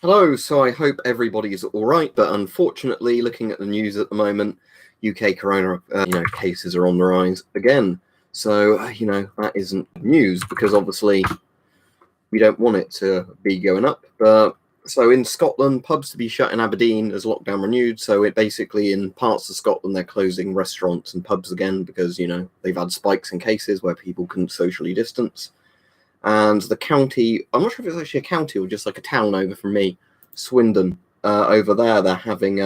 Hello, so I hope everybody's all right, but unfortunately, looking at the news at the moment, UK corona cases are on the rise again. So, that isn't news because obviously we don't want it to be going up. But so in Scotland, pubs to be shut in Aberdeen as lockdown renewed. So it basically in parts of Scotland, they're closing restaurants and pubs again because, they've had spikes in cases where people couldn't socially distance. And the county, I'm not sure if it's actually a county or just like a town over from me, Swindon, over there, they're having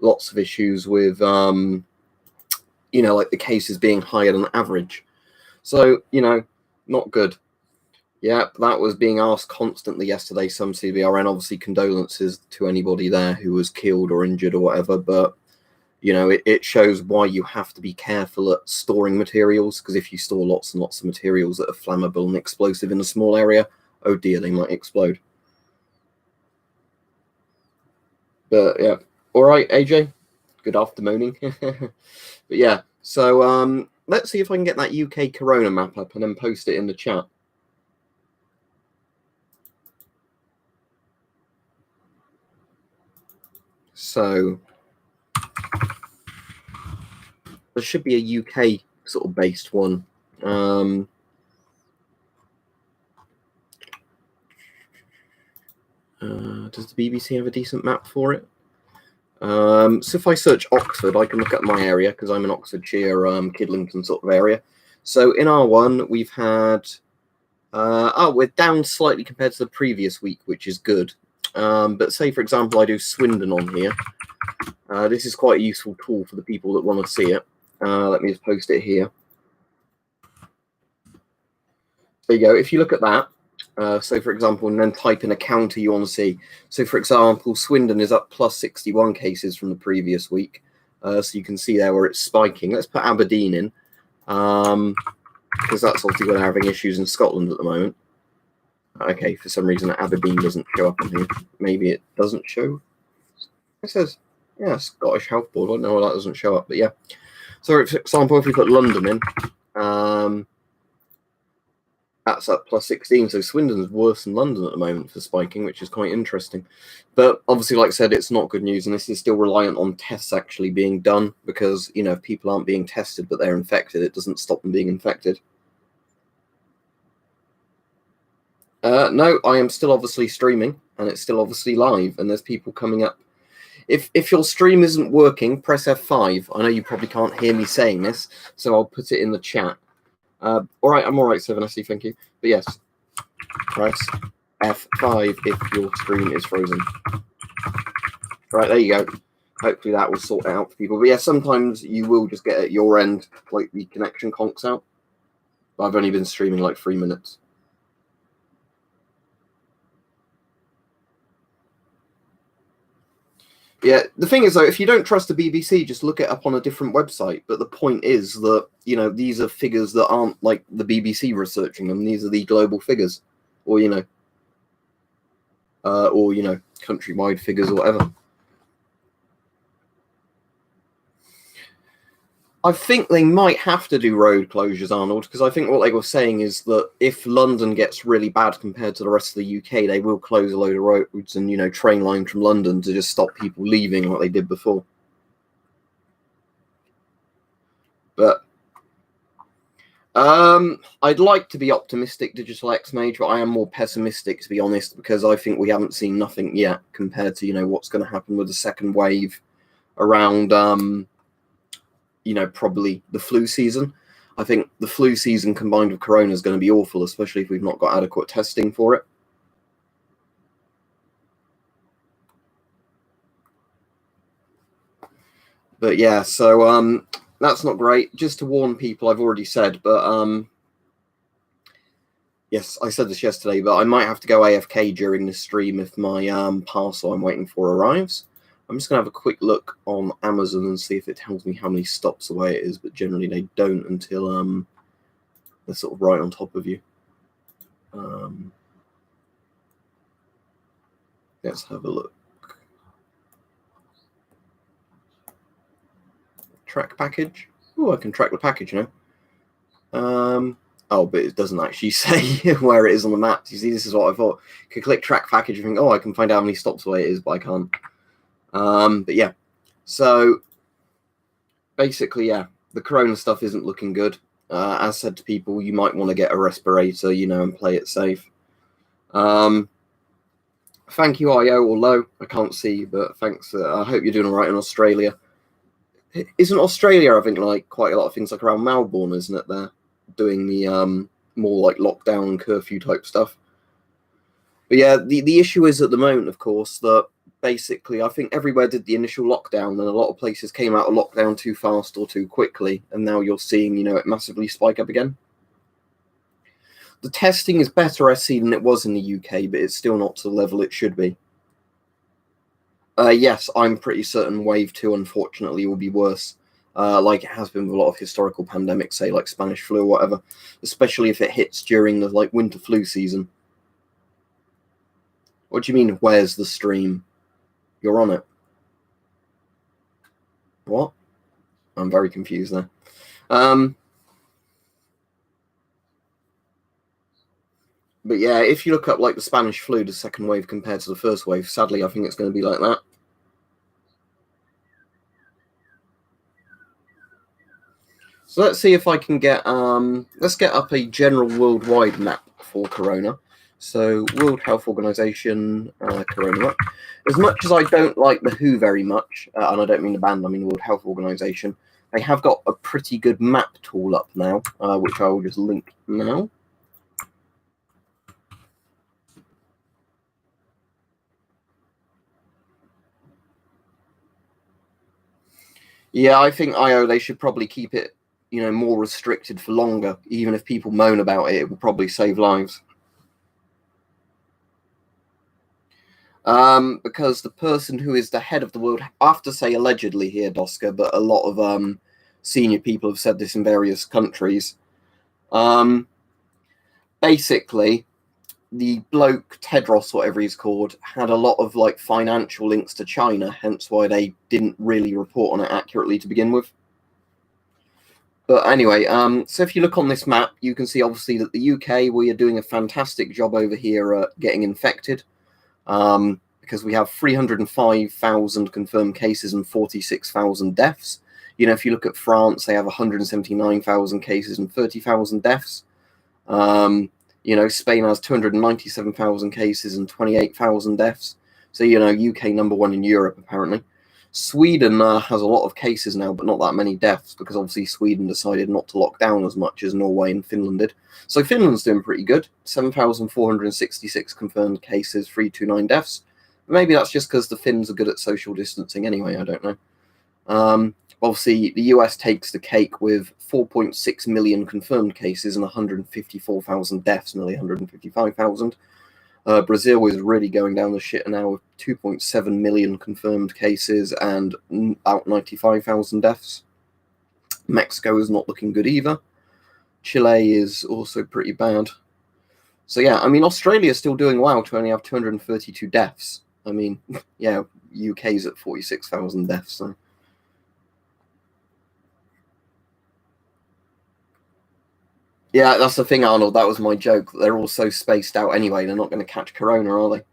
lots of issues with, like the cases being higher than average. So, not good. Yeah, that was being asked constantly yesterday, some CBRN, obviously condolences to anybody there who was killed or injured or whatever, but it shows why you have to be careful at storing materials, because if you store lots and lots of materials that are flammable and explosive in a small area, oh dear, they might explode. But yeah, all right, AJ, good afternoon. But yeah, so let's see if I can get that UK corona map up and then post it in the chat. So there should be a UK sort of based one. Does the BBC have a decent map for it? So if I search Oxford, I can look at my area because I'm in Oxfordshire, Kidlington sort of area. So in R1, we've had, we're down slightly compared to the previous week, which is good. But say, for example, I do Swindon on here. This is quite a useful tool for the people that want to see it. Let me just post it here. There you go. If you look at that, so for example, and then type in a county you want to see. So for example, Swindon is up plus 61 cases from the previous week. So you can see there where it's spiking. Let's put Aberdeen in, because that's obviously where they're having issues in Scotland at the moment. Okay, for some reason Aberdeen doesn't show up on here. Maybe it doesn't show. It says, yeah, Scottish Health Board. I don't know why that doesn't show up, but yeah. So for example, if we put London in, that's up plus 16. So Swindon's worse than London at the moment for spiking, which is quite interesting. But obviously, like I said, it's not good news. And this is still reliant on tests actually being done because, if people aren't being tested but they're infected, it doesn't stop them being infected. No, I am still obviously streaming and it's still obviously live and there's people coming up. If your stream isn't working, press F5. I know you probably can't hear me saying this, so I'll put it in the chat. All right, I'm all right, 7SC, thank you. But yes, press F5 if your stream is frozen. Right, there you go. Hopefully that will sort it out for people. But yeah, sometimes you will just get at your end, like the connection conks out. But I've only been streaming like 3 minutes. Yeah, the thing is, though, if you don't trust the BBC, just look it up on a different website. But the point is that, these are figures that aren't like the BBC researching them. These are the global figures, or, countrywide figures or whatever. I think they might have to do road closures, Arnold, because I think what they were saying is that if London gets really bad compared to the rest of the UK, they will close a load of roads and, train lines from London to just stop people leaving like they did before. But I'd like to be optimistic, Digital X Mage, but I am more pessimistic, to be honest, because I think we haven't seen nothing yet compared to, what's going to happen with the second wave around, probably the flu season. I think the flu season combined with corona is going to be awful, especially if we've not got adequate testing for it. But yeah, so that's not great. Just to warn people, I've already said, but yes, I said this yesterday, but I might have to go AFK during the stream if my parcel I'm waiting for arrives. I'm just going to have a quick look on Amazon and see if it tells me how many stops away it is, but generally they don't until they're sort of right on top of you. Let's have a look. Track package. Oh, I can track the package now. Oh, but it doesn't actually say where it is on the map. You see, this is what I thought. You could click track package and think, oh, I can find out how many stops away it is, but I can't. But yeah, so basically, yeah, the corona stuff isn't looking good. As said to people, you might want to get a respirator, and play it safe. Thank you, IO or Low. I can't see, but thanks. I hope you're doing all right in Australia. Isn't Australia having like quite a lot of things like around Melbourne, isn't it? They're doing the more like lockdown curfew type stuff. But yeah, the issue is at the moment, of course, that basically I think everywhere did the initial lockdown, and a lot of places came out of lockdown too fast or too quickly, and now you're seeing, it massively spike up again. The testing is better, I see, than it was in the UK, but it's still not to the level it should be. Yes, I'm pretty certain wave 2, unfortunately, will be worse, like it has been with a lot of historical pandemics, say like Spanish flu or whatever, especially if it hits during the like winter flu season. What do you mean, where's the stream? You're on it. What? I'm very confused there. But yeah, if you look up like the Spanish flu, the second wave compared to the first wave, sadly, I think it's going to be like that. So let's see if I can get, let's get up a general worldwide map for corona. So World Health Organization, corona map. As much as I don't like the WHO very much, and I don't mean the band, I mean the World Health Organization, they have got a pretty good map tool up now, which I will just link now. Yeah, I think IO, they should probably keep it, more restricted for longer. Even if people moan about it, it will probably save lives. Because the person who is the head of the world, I have to say allegedly here, Doska, but a lot of senior people have said this in various countries. Basically, the bloke Tedros, whatever he's called, had a lot of like financial links to China, hence why they didn't really report on it accurately to begin with. But anyway, so if you look on this map, you can see obviously that the UK, we are doing a fantastic job over here at getting infected, because we have 305,000 confirmed cases and 46,000 deaths. If you look at France, they have 179,000 cases and 30,000 deaths. Spain has 297,000 cases and 28,000 deaths. So, UK number 1 in Europe, apparently. Sweden has a lot of cases now, but not that many deaths, because obviously Sweden decided not to lock down as much as Norway and Finland did. So Finland's doing pretty good. 7,466 confirmed cases, 329 deaths. Maybe that's just because the Finns are good at social distancing anyway, I don't know. Obviously, the US takes the cake with 4.6 million confirmed cases and 154,000 deaths, nearly 155,000. Brazil is really going down the shitter now with 2.7 million confirmed cases and about 95,000 deaths. Mexico is not looking good either. Chile is also pretty bad. So yeah, I mean, Australia is still doing well to only have 232 deaths. I mean, yeah, UK's at 46,000 deaths. So. Yeah, that's the thing, Arnold. That was my joke. They're all so spaced out anyway. They're not going to catch corona, are they?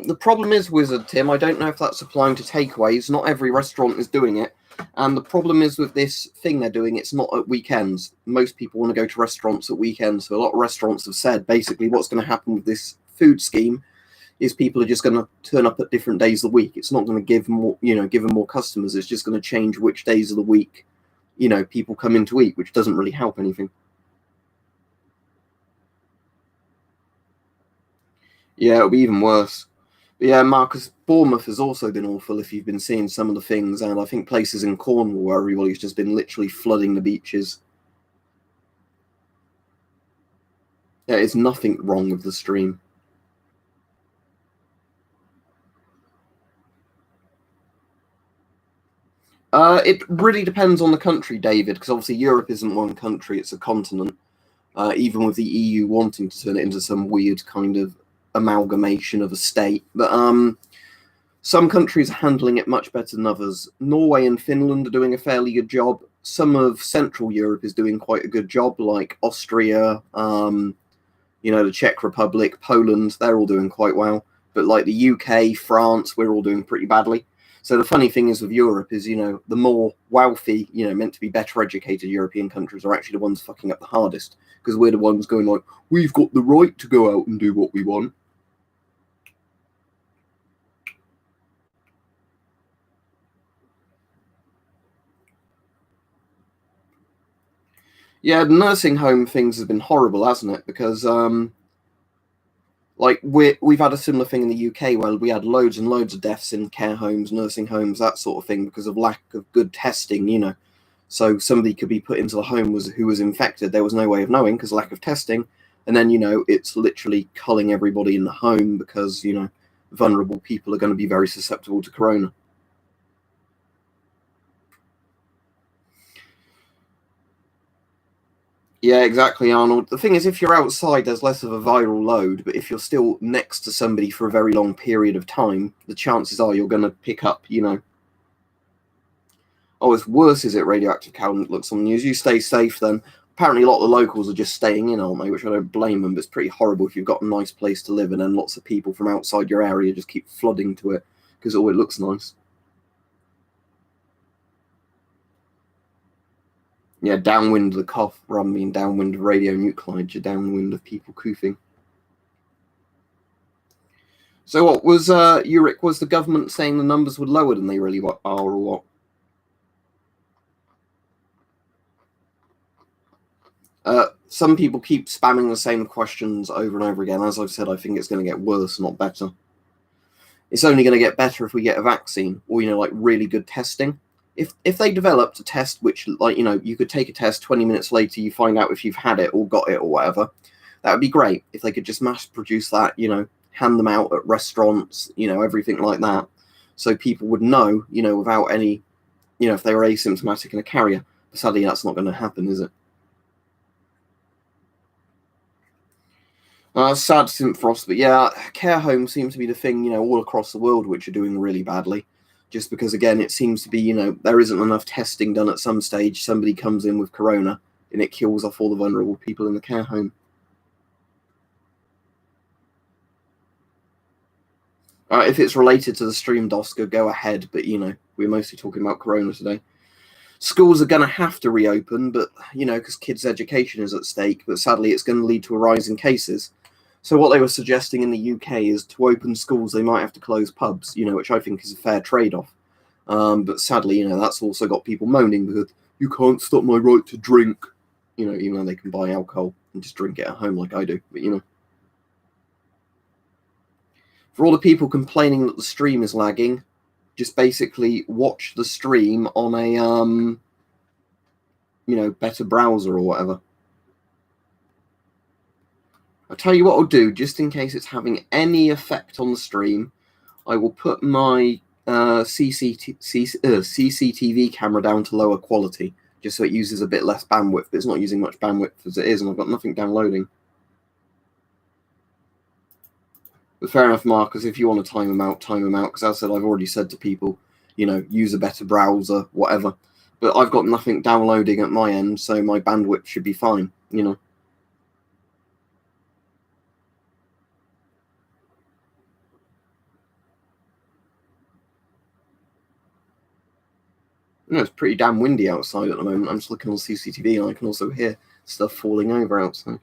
The problem is, Wizard Tim, I don't know if that's applying to takeaways. Not every restaurant is doing it. And the problem is with this thing they're doing, it's not at weekends. Most people want to go to restaurants at weekends. So a lot of restaurants have said basically what's going to happen with this food scheme is people are just going to turn up at different days of the week. It's not going to give more, give them more customers. It's just going to change which days of the week, people come in to eat, which doesn't really help anything. Yeah, it'll be even worse. But yeah, Marcus, Bournemouth has also been awful if you've been seeing some of the things, and I think places in Cornwall where everybody's just been literally flooding the beaches. There is nothing wrong with the stream. It really depends on the country, David, because obviously Europe isn't one country, it's a continent. Even with the EU wanting to turn it into some weird kind of amalgamation of a state. But Some countries are handling it much better than others. Norway and Finland are doing a fairly good job. Some of Central Europe is doing quite a good job, like Austria, the Czech Republic, Poland, they're all doing quite well. But like the UK, France, we're all doing pretty badly. So the funny thing is with Europe is, the more wealthy, meant to be better educated European countries are actually the ones fucking up the hardest, because we're the ones going like, we've got the right to go out and do what we want. Yeah, the nursing home things has been horrible, hasn't it? Because we've had a similar thing in the UK where we had loads and loads of deaths in care homes, nursing homes, that sort of thing, because of lack of good testing. So somebody could be put into the home who was infected. There was no way of knowing because lack of testing, and then it's literally culling everybody in the home because vulnerable people are going to be very susceptible to corona. Yeah, exactly, Arnold. The thing is, if you're outside, there's less of a viral load, but if you're still next to somebody for a very long period of time, the chances are you're going to pick up, Oh, it's worse, is it, radioactive cow than it looks on the news? You stay safe then. Apparently, a lot of the locals are just staying in, aren't they? Which I don't blame them, but it's pretty horrible if you've got a nice place to live and then lots of people from outside your area just keep flooding to it because, it looks nice. Yeah, downwind of the cough rather than downwind of radionuclides, you're downwind of people coughing. So what was Uric? Was the government saying the numbers were lower than they really are, or what? Some people keep spamming the same questions over and over again. As I've said, I think it's going to get worse, not better. It's only going to get better if we get a vaccine or like really good testing. If they developed a test which you could take a test 20 minutes later, you find out if you've had it or got it or whatever, that would be great. If they could just mass produce that, hand them out at restaurants, everything like that, so people would know, without any, if they were asymptomatic and a carrier. But sadly, that's not going to happen, is it? Sad Frost, but yeah, care homes seem to be the thing, all across the world which are doing really badly. Just because, again, it seems to be, there isn't enough testing done at some stage. Somebody comes in with corona and it kills off all the vulnerable people in the care home. If it's related to the stream, Doska, go ahead. But, we're mostly talking about corona today. Schools are going to have to reopen, but, because kids' education is at stake. But sadly, it's going to lead to a rise in cases. So what they were suggesting in the UK is to open schools, they might have to close pubs, which I think is a fair trade-off. But sadly, that's also got people moaning because you can't stop my right to drink, even though they can buy alcohol and just drink it at home like I do. But, for all the people complaining that the stream is lagging, just basically watch the stream on a, better browser or whatever. I'll tell you what I'll do, just in case it's having any effect on the stream, I will put my CCTV camera down to lower quality, just so it uses a bit less bandwidth, but it's not using much bandwidth as it is, and I've got nothing downloading. But fair enough, Marcus, if you want to time them out, because as I said, I've already said to people, use a better browser, whatever. But I've got nothing downloading at my end, so my bandwidth should be fine, It's pretty damn windy outside at the moment. I'm just looking on CCTV and I can also hear stuff falling over outside.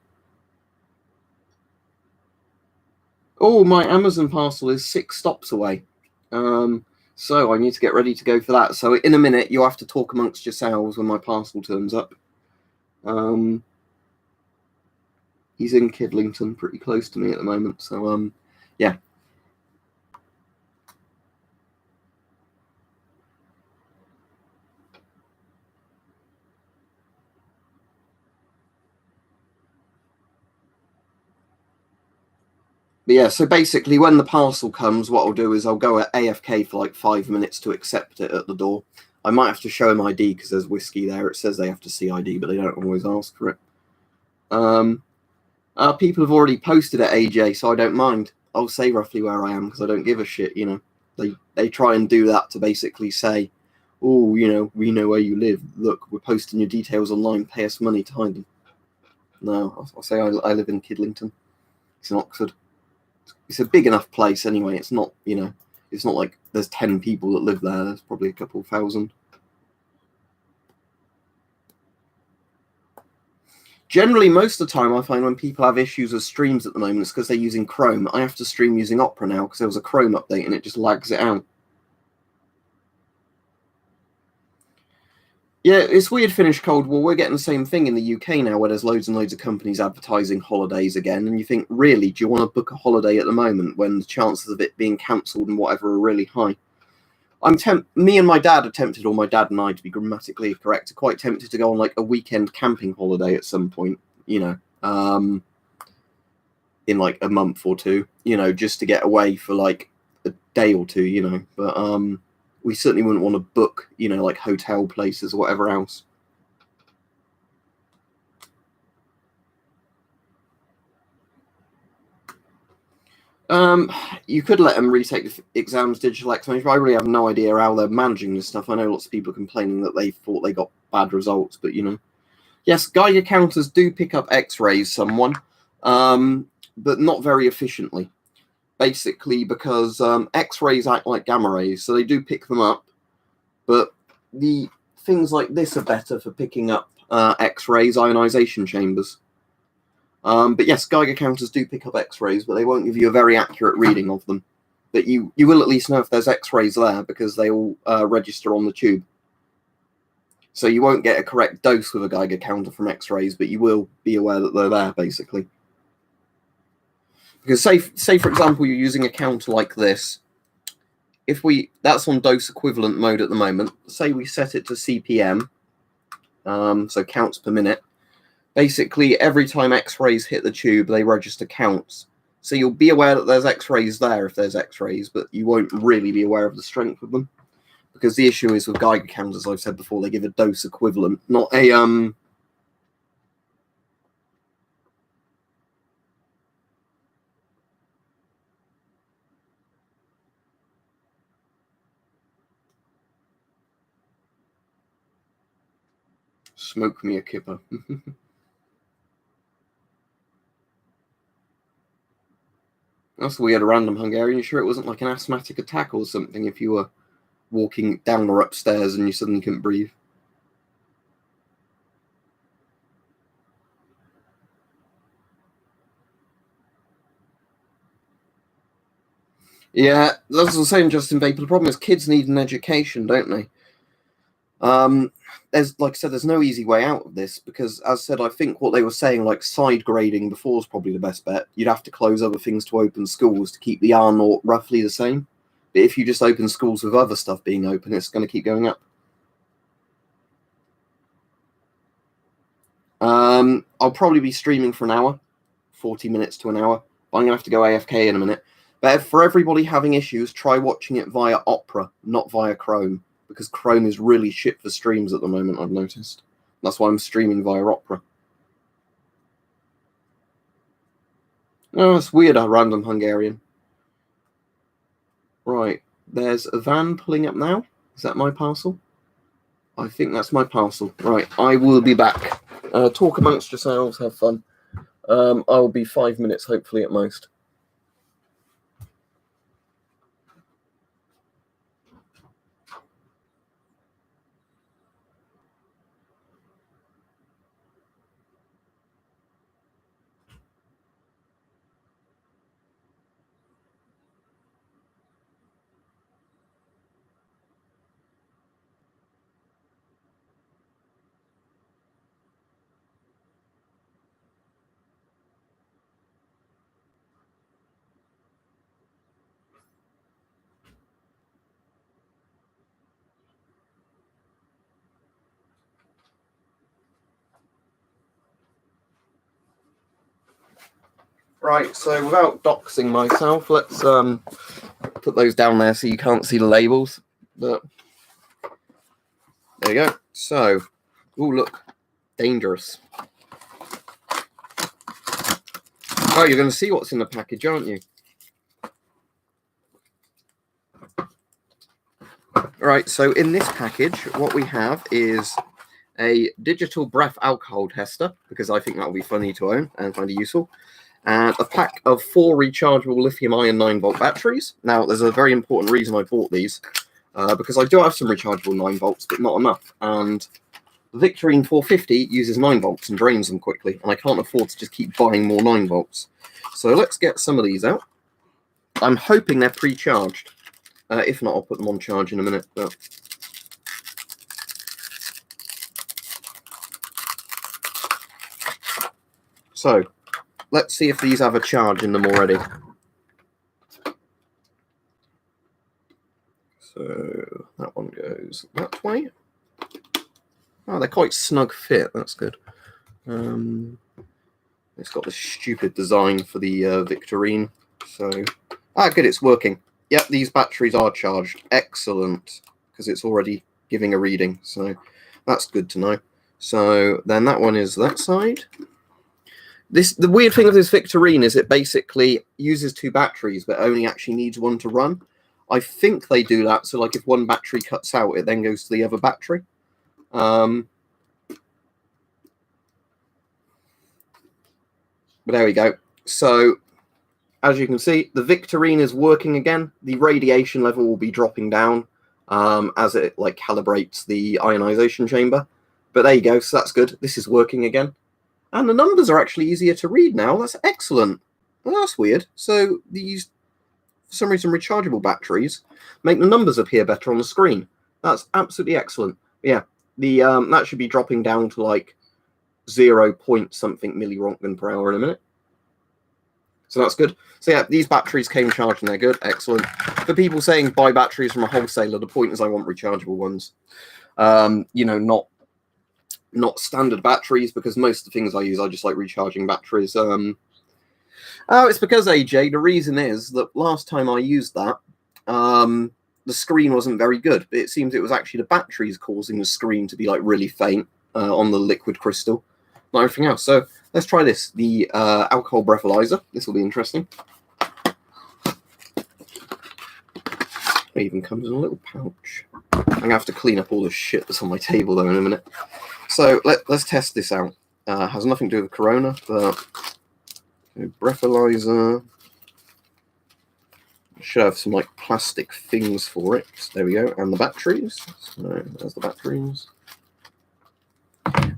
Oh, my Amazon parcel is 6 stops away. So I need to get ready to go for that. So in a minute, you'll have to talk amongst yourselves when my parcel turns up. He's in Kidlington, pretty close to me at the moment. So, yeah. But yeah, so basically when the parcel comes, what I'll do is I'll go at AFK for like 5 minutes to accept it at the door. I might have to show him ID because there's whiskey there. It says they have to see ID, but they don't always ask for it. People have already posted at AJ, so I don't mind. I'll say roughly where I am because I don't give a shit, They try and do that to basically say, oh, you know, we know where you live. Look, we're posting your details online. Pay us money to hide them. No, I'll say I live in Kidlington. It's in Oxford. It's a big enough place anyway. It's not, you know, it's not like there's 10 people that live there. There's probably a couple thousand. Generally, most of the time, I find when people have issues with streams at the moment, it's because they're using Chrome. I have to stream using Opera now because there was a Chrome update and it just lags it out. Yeah, it's weird, Finnish Cold War. We're getting the same thing in the UK now, where there's loads and loads of companies advertising holidays again. And you think, really, do you want to book a holiday at the moment when the chances of it being cancelled and whatever are really high? Me and my dad are tempted, or my dad and I, to be grammatically correct, are quite tempted to go on like a weekend camping holiday at some point, you know, in like a month or two, you know, just to get away for like a day or two, you know. But we certainly wouldn't want to book, you know, like hotel places or whatever else. You could let them retake the exams, digital examination. I really have no idea how they're managing this stuff. I know lots of people complaining that they thought they got bad results, but you know, yes, Geiger counters do pick up X-rays, someone, but not very efficiently. Basically, because X-rays act like gamma rays, so they do pick them up, but the things like this are better for picking up X-rays, ionization chambers. But yes, Geiger counters do pick up X-rays, but they won't give you a very accurate reading of them. But you will at least know if there's X-rays there because they all register on the tube. So you won't get a correct dose with a Geiger counter from X-rays, but you will be aware that they're there, basically. Because say for example, you're using a counter like this. That's on dose equivalent mode at the moment. Say we set it to CPM, so counts per minute. Basically, every time X-rays hit the tube, they register counts. So you'll be aware that there's X-rays there if there's X-rays, but you won't really be aware of the strength of them. Because the issue is with Geiger counters, as I've said before, they give a dose equivalent, not a... Smoke me a kipper. That's weird, a random Hungarian. You sure it wasn't like an asthmatic attack or something if you were walking down or upstairs and you suddenly couldn't breathe? Yeah, that's the same, Justin Vapor. The problem is kids need an education, don't they? There's, like I said, there's no easy way out of this because, as I said, I think what they were saying, like side grading before, is probably the best bet. You'd have to close other things to open schools to keep the R naught roughly the same. But if you just open schools with other stuff being open, it's going to keep going up. I'll probably be streaming for an hour, 40 minutes to an hour. But I'm going to have to go AFK in a minute. But for everybody having issues, try watching it via Opera, not via Chrome. Because Chrome is really shit for streams at the moment, I've noticed. That's why I'm streaming via Opera. Oh, it's weird, a random Hungarian. Right, there's a van pulling up now. Is that my parcel? I think that's my parcel. Right, I will be back. Talk amongst yourselves, have fun. I'll be 5 minutes, hopefully, at most. Right, so without doxing myself, let's put those down there so you can't see the labels. But there you go. So, oh look, dangerous. Oh, you're going to see what's in the package, aren't you? Right, so in this package, what we have is a digital breath alcohol tester, because I think that will be funny to own and find it useful, and a pack of 4 rechargeable lithium-ion 9-volt batteries. Now, there's a very important reason I bought these, because I do have some rechargeable 9 volts, but not enough, and the Victorine 450 uses 9 volts and drains them quickly, and I can't afford to just keep buying more 9 volts. So let's get some of these out. I'm hoping they're pre-charged. If not, I'll put them on charge in a minute. But so, let's see if these have a charge in them already. So, that one goes that way. Oh, they're quite snug fit. That's good. It's got this stupid design for the Victorine. So, good, it's working. Yep, these batteries are charged. Excellent, because it's already giving a reading. So, that's good to know. So, then that one is that side. The weird thing of this Victorine is it basically uses 2 batteries, but only actually needs one to run. I think they do that, so like if one battery cuts out, it then goes to the other battery. But there we go. So, as you can see, the Victorine is working again. The radiation level will be dropping down as it like calibrates the ionization chamber. But there you go. So that's good. This is working again. And the numbers are actually easier to read now. That's excellent. Well, that's weird. So these, for some reason, rechargeable batteries make the numbers appear better on the screen. That's absolutely excellent. Yeah, the that should be dropping down to like 0 point something milliröntgen per hour in a minute. So that's good. So yeah, these batteries came charged and they're good. Excellent. For people saying buy batteries from a wholesaler, the point is I want rechargeable ones. You know, not standard batteries, because most of the things I use, I just like recharging batteries. Oh, it's because, AJ, the reason is that last time I used that, the screen wasn't very good. It seems it was actually the batteries causing the screen to be like really faint on the liquid crystal, not everything else. So let's try this, the alcohol breathalyzer. This will be interesting. It even comes in a little pouch. I'm going to have to clean up all the shit that's on my table, though, in a minute. So let's test this out. Has nothing to do with Corona, but breathalyzer. Should have some like plastic things for it. So there we go, and the batteries. So there's the batteries.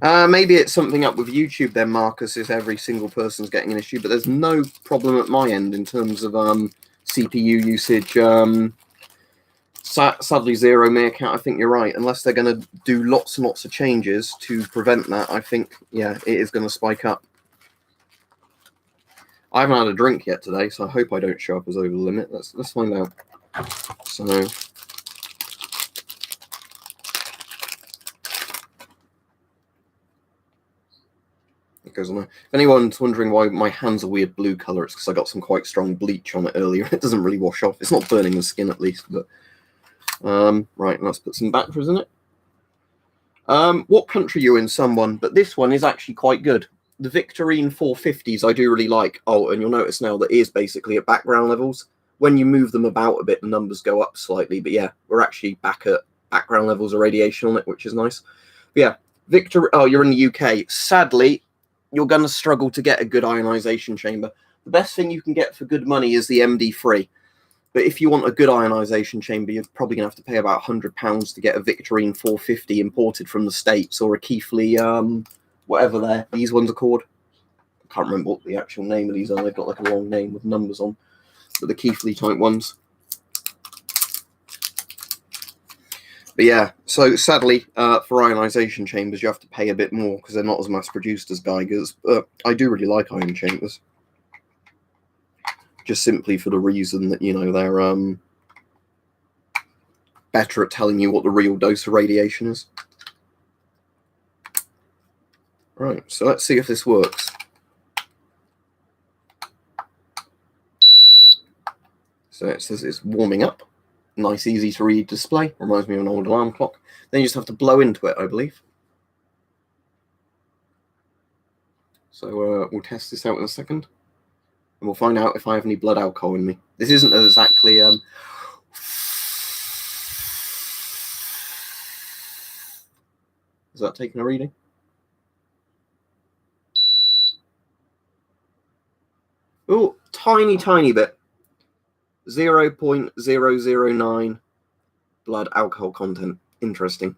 Maybe it's something up with YouTube then, Marcus, if every single person's getting an issue, but there's no problem at my end in terms of CPU usage. Sadly, 0 may account. I think you're right. Unless they're going to do lots and lots of changes to prevent that, I think, yeah, it is going to spike up. I haven't had a drink yet today, so I hope I don't show up as over the limit. Let's find out. So, it goes on there. If anyone's wondering why my hands are weird blue colour, it's because I got some quite strong bleach on it earlier. It doesn't really wash off. It's not burning the skin, at least, but. Right, let's put some batteries in it. What country you're in, someone, but this one is actually quite good. The Victorine 450s I do really like. Oh, and you'll notice now that it is basically at background levels. When you move them about a bit, the numbers go up slightly, but yeah, we're actually back at background levels of radiation on it, which is nice. But yeah, oh, you're in the UK. Sadly, you're going to struggle to get a good ionization chamber. The best thing you can get for good money is the MD3. But if you want a good ionization chamber, you're probably going to have to pay about £100 to get a Victorine 450 imported from the States, or a Keithley, whatever these ones are called. I can't remember what the actual name of these are. They've got like a long name with numbers on, but the Keithley type ones. But yeah, so sadly, for ionization chambers, you have to pay a bit more because they're not as mass produced as Geiger's. But I do really like ion chambers. Just simply for the reason that, you know, they're better at telling you what the real dose of radiation is. Right, so let's see if this works. So it says it's warming up. Nice, easy to read display. Reminds me of an old alarm clock. Then you just have to blow into it, I believe. So we'll test this out in a second. And we'll find out if I have any blood alcohol in me. This isn't exactly Is that taking a reading? Oh, tiny bit. 0.009 blood alcohol content. Interesting.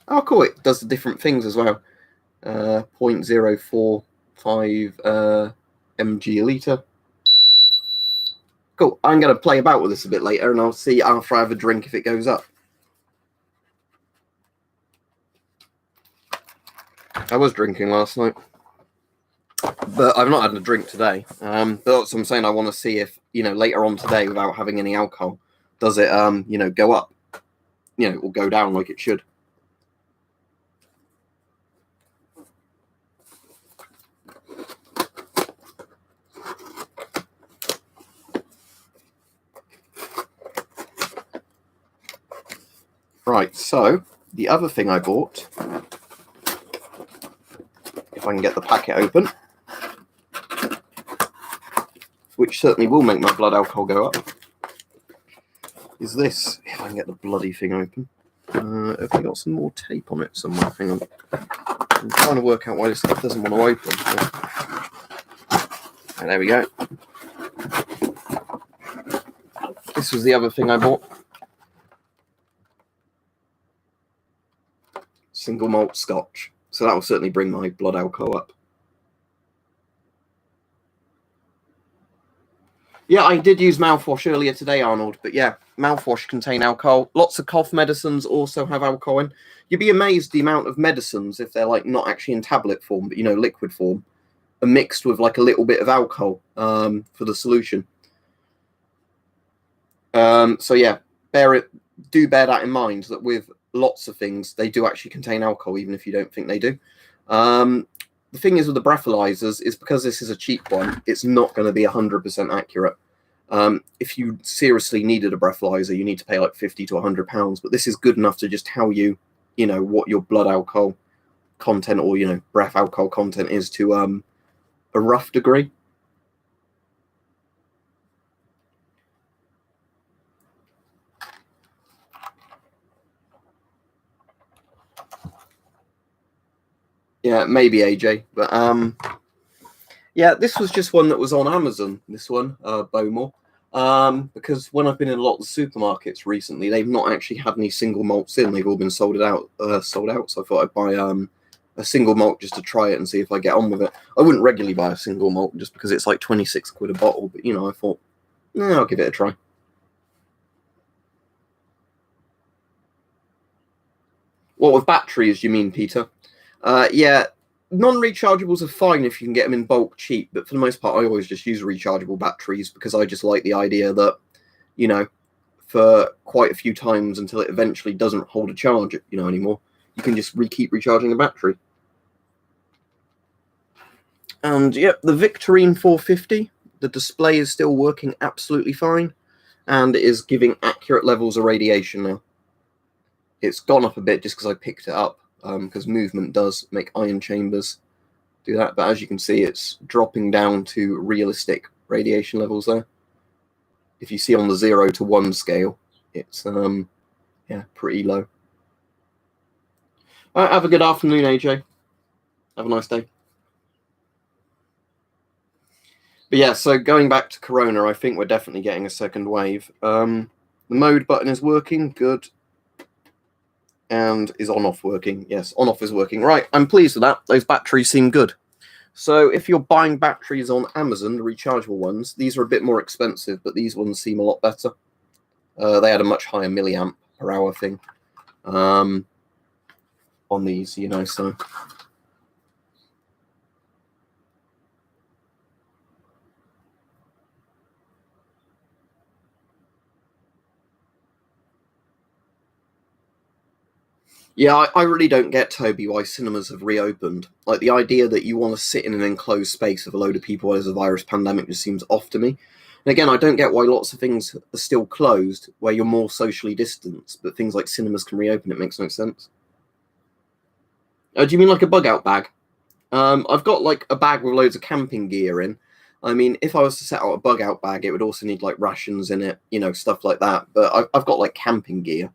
Oh, cool. It does the different things as well. 0.045 mg a litre. Cool. I'm going to play about with this a bit later, and I'll see after I have a drink if it goes up. I was drinking last night, but I've not had a drink today. But that's what I'm saying. I want to see if, later on today, without having any alcohol, does it, go up, or go down like it should. Right, so the other thing I bought, if I can get the packet open, which certainly will make my blood alcohol go up, is this. If I can get the bloody thing open. Have I got some more tape on it somewhere? Hang on. I'm trying to work out why this stuff doesn't want to open. Right, there we go. This was the other thing I bought. Single malt scotch. So that will certainly bring my blood alcohol up. Yeah, I did use mouthwash earlier today, Arnold. But yeah, mouthwash contain alcohol. Lots of cough medicines also have alcohol in. You'd be amazed the amount of medicines, if they're like not actually in tablet form, but liquid form, are mixed with like a little bit of alcohol for the solution. So yeah, do bear that in mind, that with lots of things, they do actually contain alcohol, even if you don't think they do. The thing is with the breathalyzers is because this is a cheap one, it's not going to be 100% accurate. If you seriously needed a breathalyzer, you need to pay like £50 to £100, but this is good enough to just tell you, what your blood alcohol content or, breath alcohol content is to a rough degree. Yeah, maybe AJ, but yeah, this was just one that was on Amazon. This one, Bowmore, because when I've been in a lot of the supermarkets recently, they've not actually had any single malts in. They've all been sold out. So I thought I'd buy a single malt just to try it and see if I get on with it. I wouldn't regularly buy a single malt just because it's like 26 quid a bottle, but I thought, I'll give it a try. What with batteries, you mean, Peter? Yeah, non-rechargeables are fine if you can get them in bulk cheap, but for the most part, I always just use rechargeable batteries because I just like the idea that, for quite a few times until it eventually doesn't hold a charge, anymore, you can just keep recharging the battery. And yep, the Victorine 450, the display is still working absolutely fine, and it is giving accurate levels of radiation now. It's gone up a bit just because I picked it up. Because movement does make ion chambers do that. But as you can see, it's dropping down to realistic radiation levels there. If you see on the 0 to 1 scale, it's pretty low. All right, have a good afternoon, AJ. Have a nice day. But yeah, so going back to Corona, I think we're definitely getting a second wave. The mode button is working, good. And is on-off working? Yes, on-off is working. Right, I'm pleased with that. Those batteries seem good. So if you're buying batteries on Amazon, the rechargeable ones, these are a bit more expensive, but these ones seem a lot better. They had a much higher milliamp per hour thing on these, so... Yeah, I really don't get, Toby, why cinemas have reopened. Like, the idea that you want to sit in an enclosed space with a load of people while there's a virus pandemic just seems off to me. And again, I don't get why lots of things are still closed where you're more socially distanced, but things like cinemas can reopen. It makes no sense. Do you mean like a bug-out bag? I've got like a bag with loads of camping gear in. I mean, if I was to set out a bug out bag, it would also need like rations in it, stuff like that. But I've got like camping gear,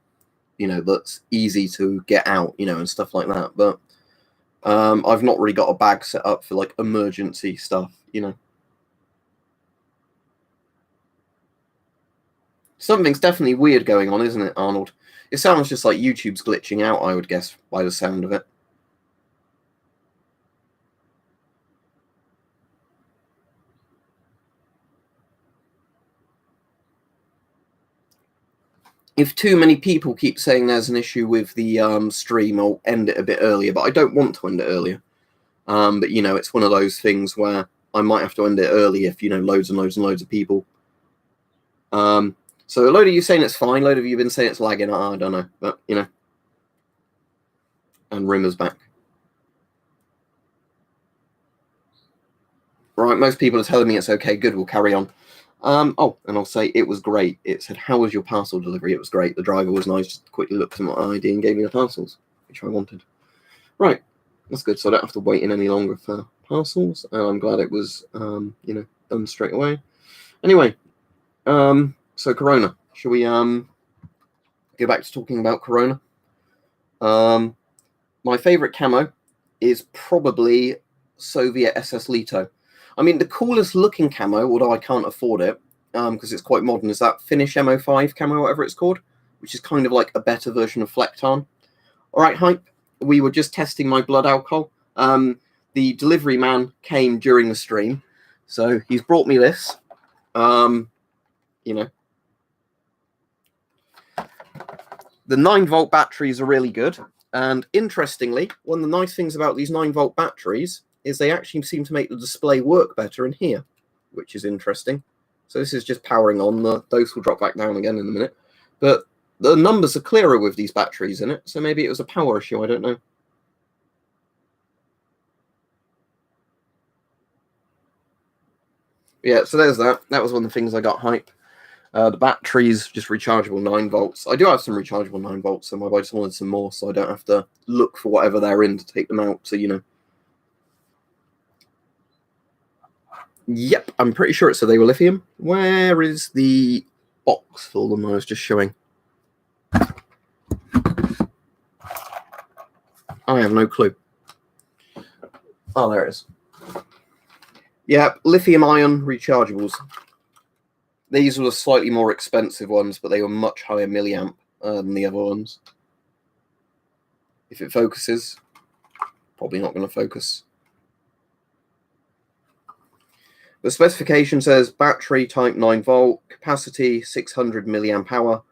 that's easy to get out, and stuff like that. But I've not really got a bag set up for like emergency stuff, Something's definitely weird going on, isn't it, Arnold? It sounds just like YouTube's glitching out, I would guess, by the sound of it. If too many people keep saying there's an issue with the stream, I'll end it a bit earlier, but I don't want to end it earlier. But, it's one of those things where I might have to end it early if, loads and loads and loads of people. So a load of you saying it's fine, a load of you have been saying it's lagging. I don't know, but, and Rimmer's back. Right, most people are telling me it's okay. Good, we'll carry on. And I'll say it was great. It said, how was your parcel delivery? It was great. The driver was nice, just quickly looked at my ID and gave me the parcels, which I wanted. Right, that's good. So I don't have to wait in any longer for parcels. And I'm glad it was, done straight away. Anyway, so Corona. Shall we go back to talking about Corona? My favorite camo is probably Soviet SS Leto. I mean, the coolest looking camo, although I can't afford it because it's quite modern, is that Finnish MO5 camo, whatever it's called, which is kind of like a better version of Flecktarn. All right, Hype, we were just testing my blood alcohol. The delivery man came during the stream, so he's brought me this. The 9-volt batteries are really good. And interestingly, one of the nice things about these 9-volt batteries is they actually seem to make the display work better in here, which is interesting. So this is just powering on. The dose will drop back down again in a minute. But the numbers are clearer with these batteries in it, so maybe it was a power issue, I don't know. Yeah, so there's that. That was one of the things I got Hype. The batteries, just rechargeable 9 volts. I do have some rechargeable 9 volts, so I just wanted some more so I don't have to look for whatever they're in to take them out. So, Yep, I'm pretty sure it said they were lithium. Where is the box for them I was just showing? I have no clue. Oh, there it is. Yep, lithium-ion rechargeables. These were the slightly more expensive ones, but they were much higher milliamp than the other ones. If it focuses, probably not going to focus. The specification says battery type 9 volt, capacity 600 milliamp hour,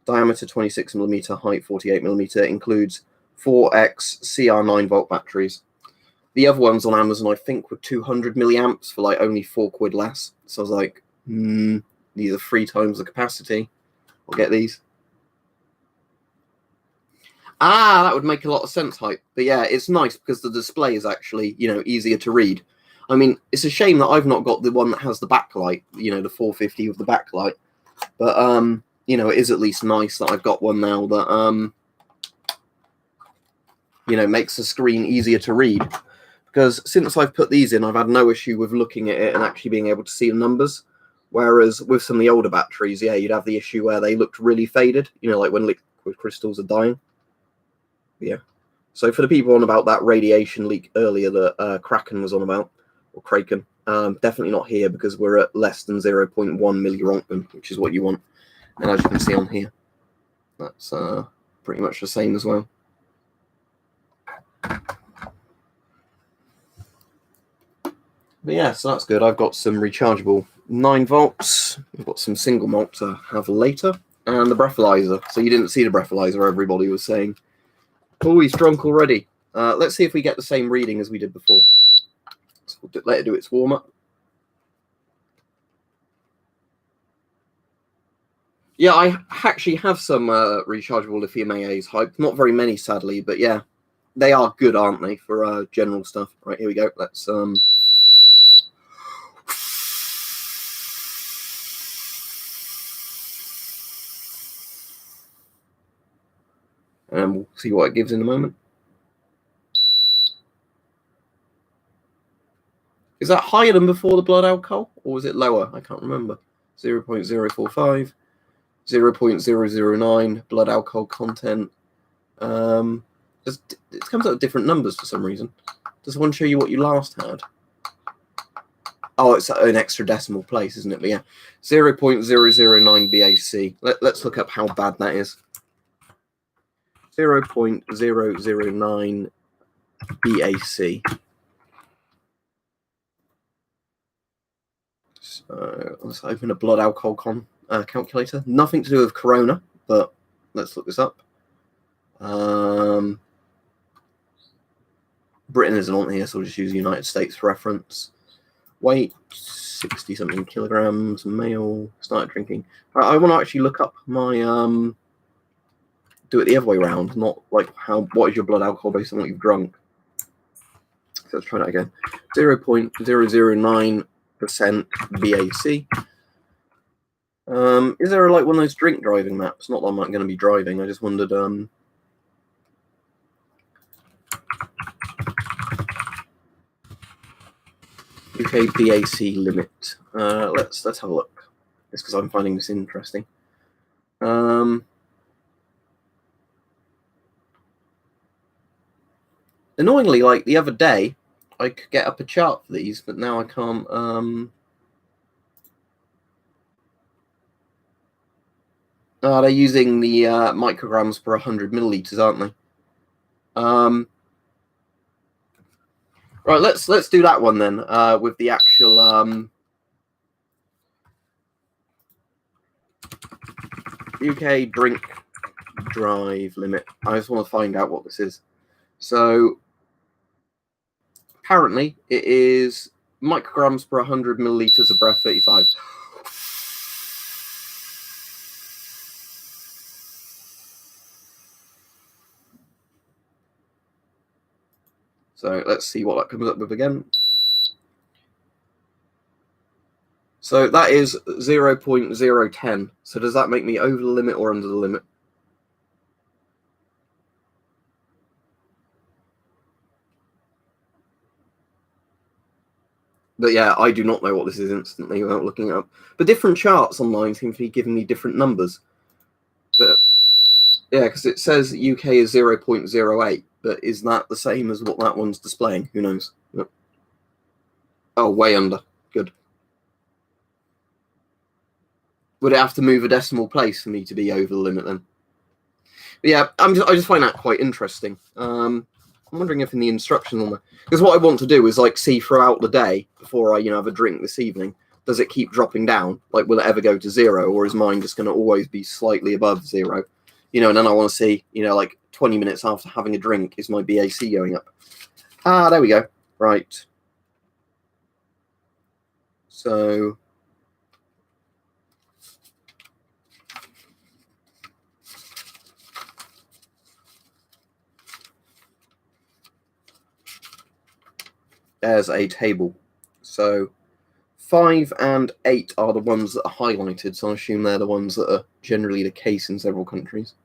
diameter 26 millimeter, height 48 millimeter, includes 4x CR9 volt batteries. The other ones on Amazon, I think, were 200 milliamps for like only £4 less. So I was like, these are 3 times the capacity. I'll get these. That would make a lot of sense, Hype. But yeah, it's nice because the display is actually, easier to read. I mean, it's a shame that I've not got the one that has the backlight, the 450 with the backlight. But, it is at least nice that I've got one now that, makes the screen easier to read. Because since I've put these in, I've had no issue with looking at it and actually being able to see the numbers. Whereas with some of the older batteries, yeah, you'd have the issue where they looked really faded, like when liquid crystals are dying. Yeah. So for the people on about that radiation leak earlier that Kraken was on about, or Kraken, definitely not here because we're at less than 0.1 milliroentgen, which is what you want. And as you can see on here, that's pretty much the same as well. But yeah, so that's good. I've got some rechargeable 9 volts. I've got some single malt to have later. And the breathalyzer. So you didn't see the breathalyzer, everybody was saying. Oh, he's drunk already. Let's see if we get the same reading as we did before. So we'll let it do its warm-up. Yeah, I actually have some rechargeable lithium AAs Hype. Not very many, sadly, but yeah. They are good, aren't they, for general stuff. Right, here we go. Let's... and we'll see what it gives in a moment. Is that higher than before the blood alcohol, or was it lower? I can't remember. 0.045, 0.009 blood alcohol content. It comes out with different numbers for some reason. Does one show you what you last had? Oh, it's an extra decimal place, isn't it? But yeah, 0.009 BAC. Let's look up how bad that is. 0.009 BAC. So let's open a blood alcohol calculator. Nothing to do with corona, but let's look this up. Britain isn't on here, so we'll just use the United States for reference. Weight, 60-something kilograms. Male, started drinking. I want to actually look up my... do it the other way around, not like what is your blood alcohol based on what you've drunk. So let's try that again. 0.009% BAC. Is there like one of those drink driving maps? Not that I'm not going to be driving. I just wondered. UK BAC limit. Let's have a look. It's because I'm finding this interesting. Annoyingly, like the other day, I could get up a chart for these, but now I can't. They're using the micrograms per 100 milliliters, aren't they? Right, let's do that one then with the actual UK drink drive limit. I just want to find out what this is. So apparently it is micrograms per 100 milliliters of breath, 35. So let's see what that comes up with again. So that is 0.010. So does that make me over the limit or under the limit? But yeah, I do not know what this is instantly without looking it up. But different charts online seem to be giving me different numbers. But yeah, because it says UK is 0.08, but is that the same as what that one's displaying? Who knows? Yep. Oh, way under. Good. Would it have to move a decimal place for me to be over the limit then? But yeah, I just find that quite interesting. I'm wondering if in the instructions on there, because what I want to do is like see throughout the day before I have a drink this evening. Does it keep dropping down? Like, will it ever go to 0, or is mine just going to always be slightly above 0? And then I want to see, like 20 minutes after having a drink, is my BAC going up? Ah, there we go. Right. So there's a table. So 5 and 8 are the ones that are highlighted, so I assume they're the ones that are generally the case in several countries.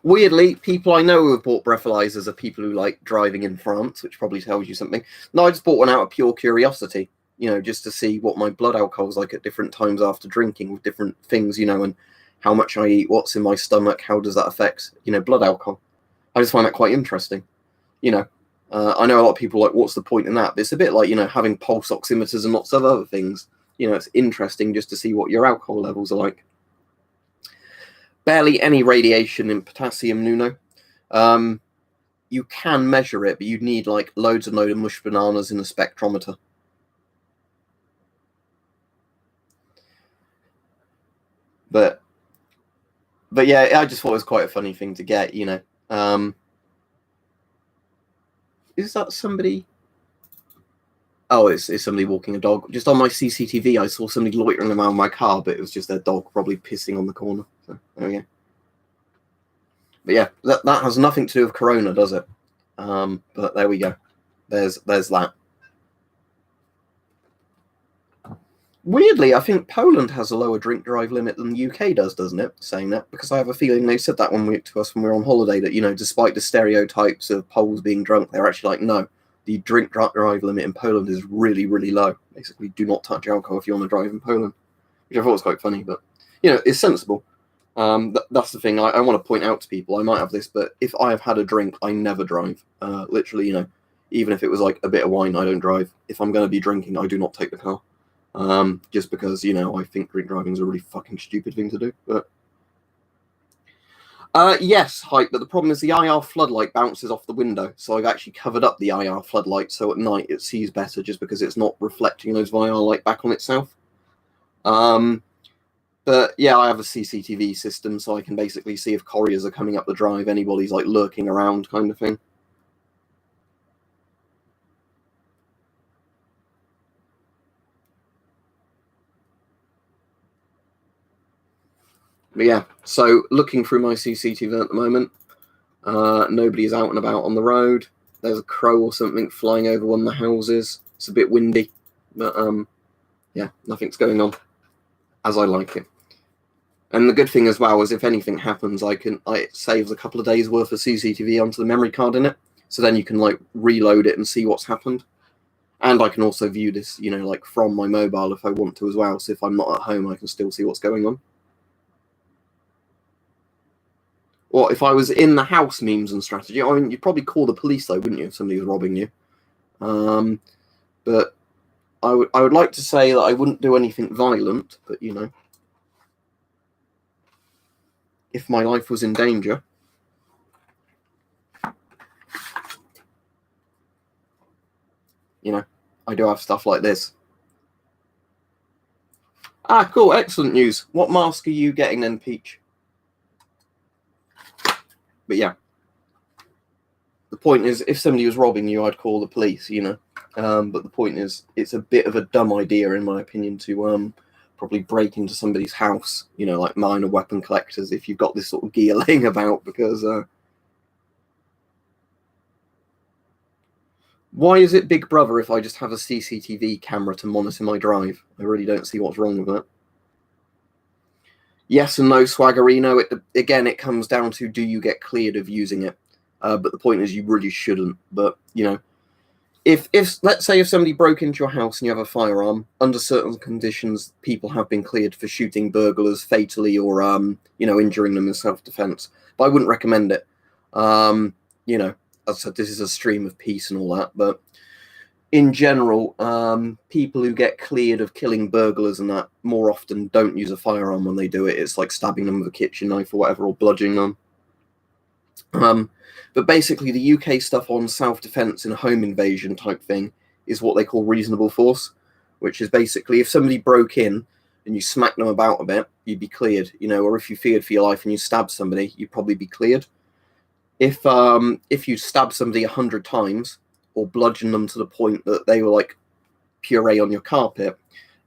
Weirdly, people I know who have bought breathalyzers are people who like driving in France, which probably tells you something. No, I just bought one out of pure curiosity, just to see what my blood alcohol's like at different times after drinking with different things, and how much I eat, what's in my stomach, how does that affect, blood alcohol. I just find that quite interesting. I know a lot of people like, what's the point in that? But it's a bit like, having pulse oximeters and lots of other things. It's interesting just to see what your alcohol levels are like. Barely any radiation in potassium, Nuno. You can measure it, but you'd need like loads and loads of mush bananas in a spectrometer. But yeah, I just thought it was quite a funny thing to get, Is that somebody? Oh, it's somebody walking a dog. Just on my CCTV, I saw somebody loitering around my car, but it was just their dog probably pissing on the corner. So there we go. But yeah, that has nothing to do with corona, does it? But there we go. There's that. Weirdly, I think Poland has a lower drink drive limit than the UK does, doesn't it? Saying that, because I have a feeling they said that to us when we were on holiday, that, despite the stereotypes of Poles being drunk, they're actually like, no, the drink drive limit in Poland is really, really low. Basically, do not touch alcohol if you want to drive in Poland, which I thought was quite funny, but it's sensible. That's the thing I want to point out to people. I might have this, but if I have had a drink, I never drive. Literally, even if it was like a bit of wine, I don't drive. If I'm going to be drinking, I do not take the car. Just because, I think drink driving is a really fucking stupid thing to do. But yes, hype, but the problem is the IR floodlight bounces off the window, so I've actually covered up the IR floodlight, so at night it sees better just because it's not reflecting those IR light back on itself. But yeah, I have a CCTV system, so I can basically see if couriers are coming up the drive, anybody's like lurking around kind of thing. But yeah, so looking through my CCTV at the moment, nobody's out and about on the road. There's a crow or something flying over one of the houses. It's a bit windy, but yeah, nothing's going on as I like it. And the good thing as well is if anything happens, it saves a couple of days worth of CCTV onto the memory card in it. So then you can like reload it and see what's happened. And I can also view this, like from my mobile if I want to as well. So if I'm not at home, I can still see what's going on. Or if I was in the house, memes and strategy, I mean, you'd probably call the police though, wouldn't you, if somebody was robbing you? But I would like to say that I wouldn't do anything violent, but if my life was in danger, I do have stuff like this. Ah, cool, excellent news. What mask are you getting then, Peach? But yeah, the point is, if somebody was robbing you, I'd call the police, But the point is, it's a bit of a dumb idea, in my opinion, to probably break into somebody's house, like minor weapon collectors, if you've got this sort of gear laying about, because why is it Big Brother if I just have a CCTV camera to monitor my drive? I really don't see what's wrong with that. Yes and no, Swaggerino. Again, it comes down to, do you get cleared of using it? But the point is, you really shouldn't. But, if let's say if somebody broke into your house and you have a firearm, under certain conditions, people have been cleared for shooting burglars fatally or, injuring them in self-defense. But I wouldn't recommend it. As I said, this is a stream of peace and all that. But in general, people who get cleared of killing burglars and that more often don't use a firearm when they do it. It's like stabbing them with a kitchen knife or whatever, or bludgeoning them. But basically, the UK stuff on self-defense in a home invasion type thing is what they call reasonable force, which is basically if somebody broke in and you smacked them about a bit, you'd be cleared, or if you feared for your life and you stabbed somebody, you'd probably be cleared. If you stab somebody 100 times or bludgeon them to the point that they were like puree on your carpet,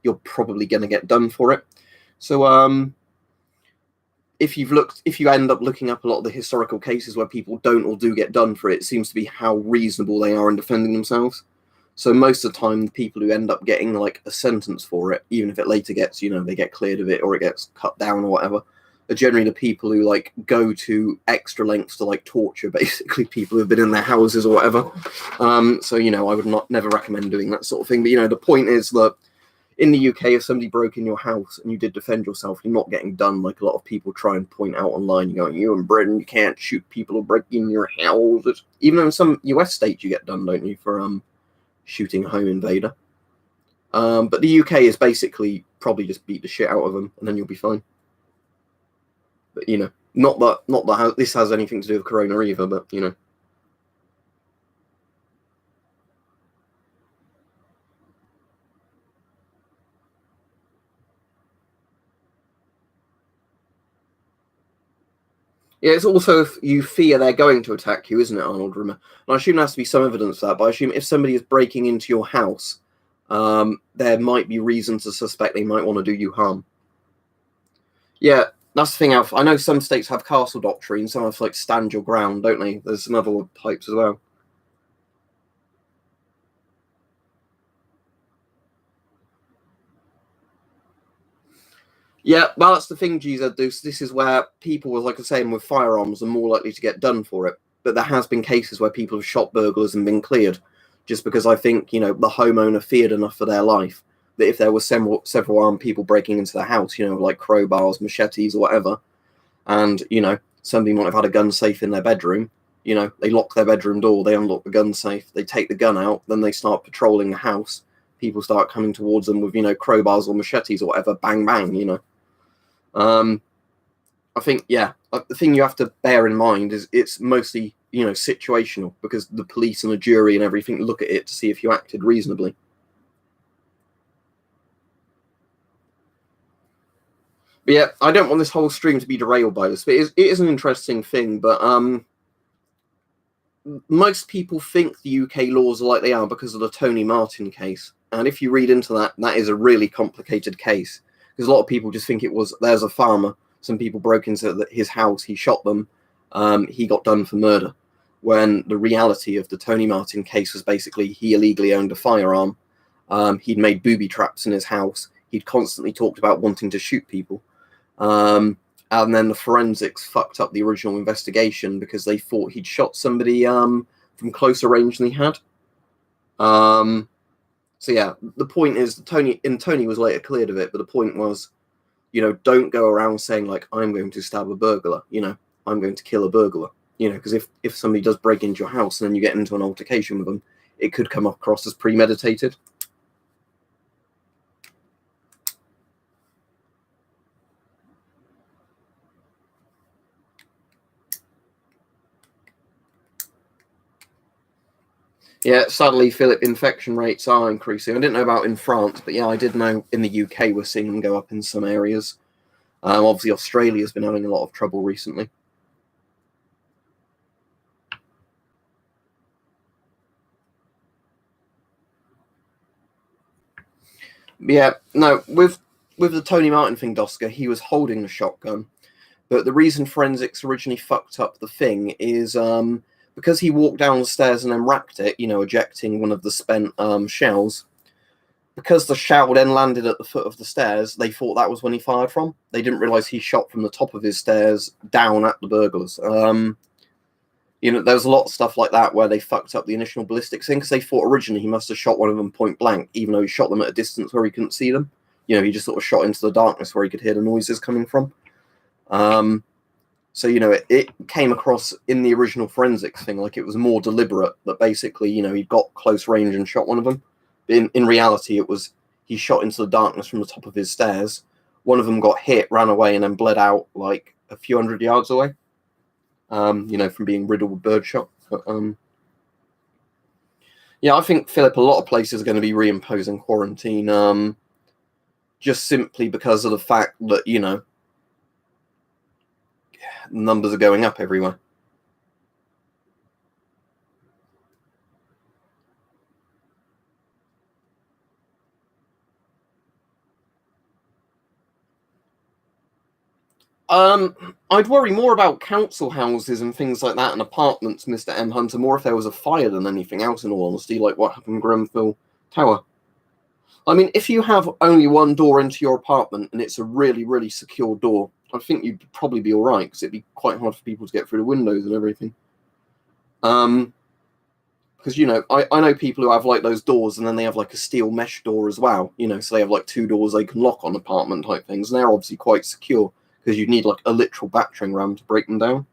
you're probably going to get done for it. So if you end up looking up a lot of the historical cases where people don't or do get done for it, it seems to be how reasonable they are in defending themselves. So most of the time, the people who end up getting like a sentence for it, even if it later gets, they get cleared of it or it gets cut down or whatever, are generally the people who like go to extra lengths to like torture basically people who've been in their houses or whatever. So I would never recommend doing that sort of thing. But the point is that in the UK, if somebody broke in your house and you did defend yourself, you're not getting done like a lot of people try and point out online. You're going, you in Britain, you can't shoot people who break in your house. Even though in some US states you get done, don't you, for shooting a home invader. But the UK is basically probably just beat the shit out of them and then you'll be fine. But, not that this has anything to do with Corona either, but, Yeah, it's also if you fear they're going to attack you, isn't it, Arnold? And I assume there has to be some evidence for that, but I assume if somebody is breaking into your house, there might be reason to suspect they might want to do you harm. Yeah, that's the thing, Alf. I know some states have castle doctrine, some have like stand your ground, don't they? There's some other types as well. Yeah, well, that's the thing, GZ. This is where people, like I was saying, with firearms are more likely to get done for it. But there has been cases where people have shot burglars and been cleared. just because I think, you know, the homeowner feared enough for their life that if there were several armed people breaking into the house, you know, like crowbars, machetes, or whatever, and, you know, somebody might have had a gun safe in their bedroom, you know, they lock their bedroom door, they unlock the gun safe, they take the gun out, then they start patrolling the house. People start coming towards them with, you know, crowbars or machetes or whatever, bang, bang, you know. I think, yeah, the thing you have to bear in mind is it's mostly, you know, situational, because the police and the jury and everything look at it to see if you acted reasonably. But yeah, I don't want this whole stream to be derailed by this, but it is an interesting thing. But most people think the UK laws are like they are because of the Tony Martin case. And if you read into that, that is a really complicated case, because a lot of people just think it was, there's a farmer, some people broke into his house, he shot them, he got done for murder. When the reality of the Tony Martin case was basically he illegally owned a firearm, he'd made booby traps in his house, he'd constantly talked about wanting to shoot people. And then the forensics fucked up the original investigation because they thought he'd shot somebody from closer range than he had. So yeah, the point is, Tony was later cleared of it, but the point was, you know, don't go around saying like, I'm going to stab a burglar, you know, I'm going to kill a burglar, you know, because if somebody does break into your house and then you get into an altercation with them, it could come across as premeditated. Yeah, sadly, Philip, infection rates are increasing. I didn't know about in France, but yeah, I did know in the UK we're seeing them go up in some areas. Obviously, Australia's been having a lot of trouble recently. Yeah, no, with the Tony Martin thing, Doska, he was holding the shotgun. But the reason forensics originally fucked up the thing is because he walked down the stairs and then racked it, you know, ejecting one of the spent shells. Because the shell then landed at the foot of the stairs, they thought that was when he fired from. They didn't realise he shot from the top of his stairs down at the burglars. You know, there was a lot of stuff like that where they fucked up the initial ballistics thing, because they thought originally he must have shot one of them point blank, even though he shot them at a distance where he couldn't see them. You know, he just sort of shot into the darkness where he could hear the noises coming from. So, you know, it came across in the original forensics thing like it was more deliberate, that basically, you know, he got close range and shot one of them. In reality, it was he shot into the darkness from the top of his stairs. One of them got hit, ran away, and then bled out like a few hundred yards away. You know, from being riddled with birdshot. But, yeah, I think, Philip, a lot of places are going to be reimposing quarantine, just simply because of the fact that, you know, numbers are going up everywhere. I'd worry more about council houses and things like that and apartments, Mr. M. Hunter, more if there was a fire than anything else, in all honesty, like what happened in Grenfell Tower. I mean, if you have only one door into your apartment and it's a really, really secure door, I think you'd probably be all right, because it'd be quite hard for people to get through the windows and everything. Because, you know, I know people who have like those doors and then they have like a steel mesh door as well, you know, so they have like two doors they can lock on apartment type things, and they're obviously quite secure, because you'd need like a literal battering ram to break them down.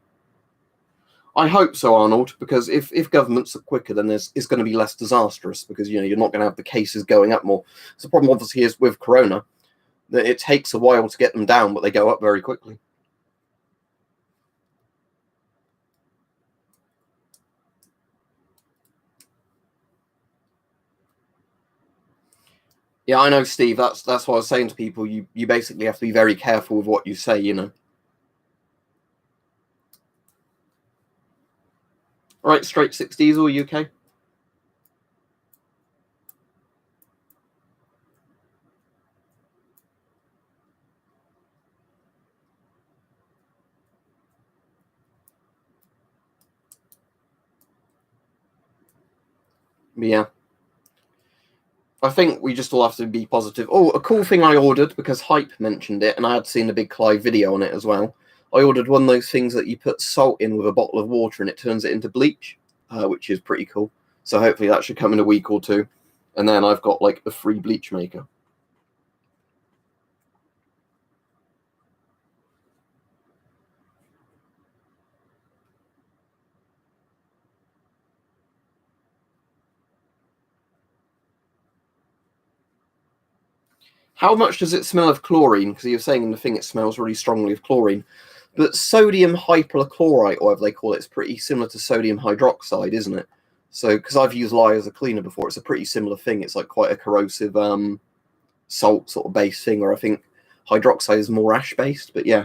I hope so, Arnold, because if governments are quicker, then it's going to be less disastrous, because, you know, you're not going to have the cases going up more. So the problem obviously is with Corona that it takes a while to get them down, but they go up very quickly. Yeah, I know, Steve. That's what I was saying to people. You basically have to be very careful with what you say, you know. All right, straight 60s or UK? But yeah. I think we just all have to be positive. Oh, a cool thing I ordered, because Hype mentioned it, and I had seen a big Clive video on it as well. I ordered one of those things that you put salt in with a bottle of water and it turns it into bleach, which is pretty cool. So hopefully that should come in a week or two. And then I've got like a free bleach maker. How much does it smell of chlorine? Because you're saying in the thing it smells really strongly of chlorine. But sodium hypochlorite, or whatever they call it, is pretty similar to sodium hydroxide, isn't it? So, because I've used lye as a cleaner before, it's a pretty similar thing. It's like quite a corrosive salt sort of base thing, or I think hydroxide is more ash based, but yeah.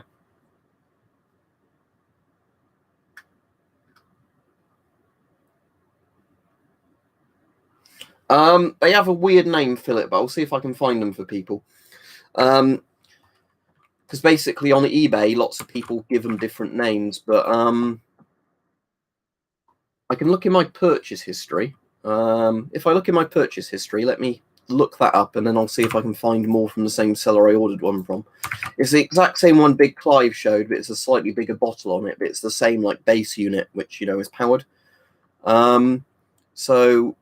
They have a weird name, Philip, but I'll see if I can find them for people. Because basically on eBay, lots of people give them different names, but I can look in my purchase history. If I look in my purchase history, let me look that up, and then I'll see if I can find more from the same seller I ordered one from. It's the exact same one Big Clive showed, but it's a slightly bigger bottle on it, but it's the same like base unit, which, you know, is powered. So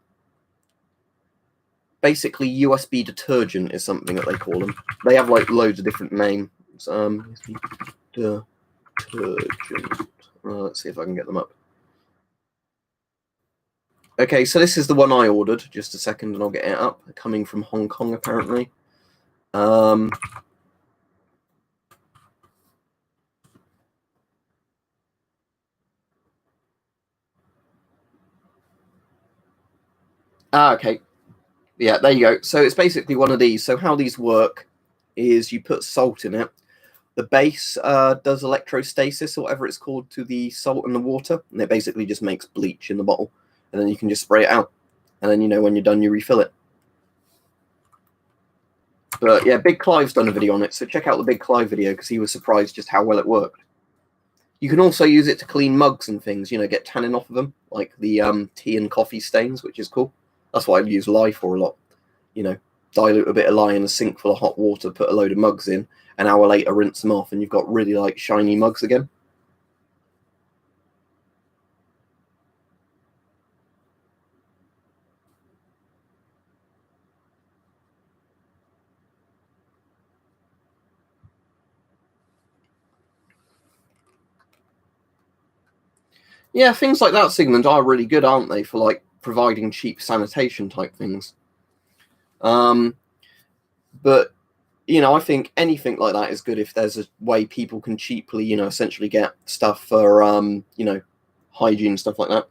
basically USB detergent is something that they call them. They have like loads of different names. Detergent. Let's see if I can get them up. Okay, so this is the one I ordered. Just a second and I'll get it up. Coming from Hong Kong, apparently. Okay. Yeah, there you go. So it's basically one of these. So how these work is you put salt in it. The base does electrostasis, or whatever it's called, to the salt and the water. And it basically just makes bleach in the bottle. And then you can just spray it out. And then, you know, when you're done, you refill it. But yeah, Big Clive's done a video on it. So check out the Big Clive video because he was surprised just how well it worked. You can also use it to clean mugs and things, you know, get tannin off of them, like the tea and coffee stains, which is cool. That's what I use lye for a lot. You know, dilute a bit of lye in a sink full of hot water, put a load of mugs in, an hour later rinse them off, and you've got really like shiny mugs again. Yeah, things like that, Sigmund, are really good, aren't they, for like providing cheap sanitation type things. But you know, I think anything like that is good if there's a way people can cheaply, you know, essentially get stuff for you know, hygiene, stuff like that.